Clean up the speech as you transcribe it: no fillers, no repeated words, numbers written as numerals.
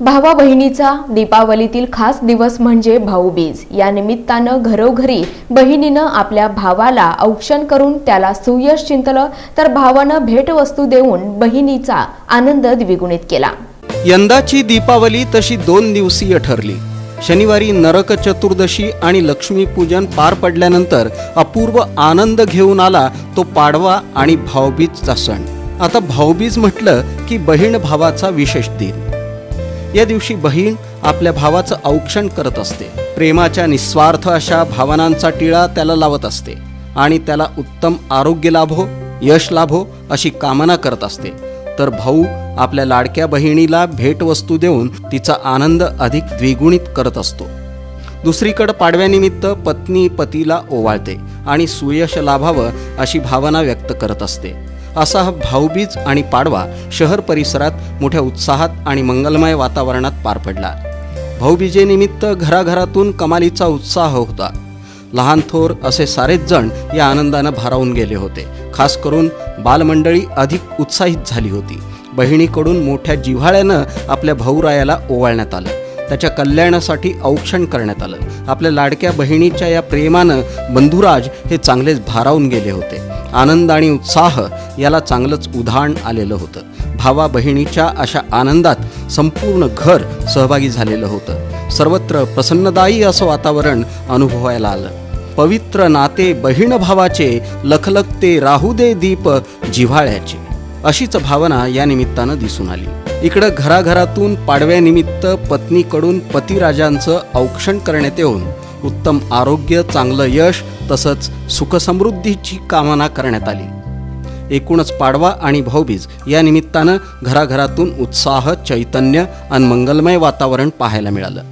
भावा बहिणीचा दीपावलीतील खास दिवस म्हणजे भाऊबीज। या निमित्तानं घरोघरी बहिणीनं आपल्या भावाला औक्षण करून त्याला सुयश चिंतलं, तर भावानं भेटवस्तू देऊन बहिणीचा आनंद द्विगुणित केला। यंदाची दीपावली तशी 2 दिवसीय ठरली। शनिवारी नरक चतुर्दशी आणि लक्ष्मीपूजन पार पडल्यानंतर अपूर्व आनंद घेऊन आला तो पाडवा आणि भाऊबीजचा सण। आता भाऊबीज म्हटलं की बहीण भावाचा विशेष दिन। या दिवशी बहीण आपल्या भावाचं औक्षण करत असते, प्रेमाच्या निस्वार्थ अशा भावनांचा टिळा त्याला लावत असते आणि त्याला उत्तम आरोग्य लाभो, यश लाभो अशी कामना करत असते। तर भाऊ आपल्या लाडक्या बहिणीला भेटवस्तू देऊन तिचा आनंद अधिक द्विगुणित करत असतो। दुसरीकडे पाडव्यानिमित्त पत्नी पतीला ओवाळते आणि सुयश लाभावं अशी भावना व्यक्त करत असते। असा हा भाऊबीज आणि पाडवा शहर परिसरात मोठ्या उत्साहात आणि मंगलमय वातावरणात पार पडला। भाऊबीजेनिमित्त घराघरातून कमालीचा उत्साह होता। लहान थोर असे सारेच जण या आनंदानं भारावून गेले होते। खास करून बालमंडळी अधिक उत्साहित झाली होती। बहिणीकडून मोठ्या जिव्हाळ्यानं आपल्या भाऊरायाला ओवाळण्यात आलं, त्याच्या कल्याणासाठी औक्षण करण्यात आलं। आपल्या लाडक्या बहिणीच्या या प्रेमानं बंधुराज हे चांगलेच भारावून गेले होते। आनंद आणि उत्साह याला चांगलंच उधाण आलेलं होतं। भावा बहिणीच्या अशा आनंदात संपूर्ण घर सहभागी झालेलं होतं। सर्वत्र प्रसन्नदायी असं वातावरण अनुभवायला आलं। पवित्र नाते बहीण भावाचे, लखलखते राहू दे दीप जिव्हाळ्याचे, अशीच भावना या निमित्तानं दिसून आली। इकडं घराघरातून पाडव्यानिमित्त पत्नीकडून पतिराजांचं औक्षण करण्यात येऊन उत्तम आरोग्य, चांगलं यश तसंच सुखसमृद्धीची कामना करण्यात आली। एकूणच पाडवा आणि भाऊबीज या निमित्तानं घराघरातून उत्साह, चैतन्य आणि मंगलमय वातावरण पाहायला मिळालं।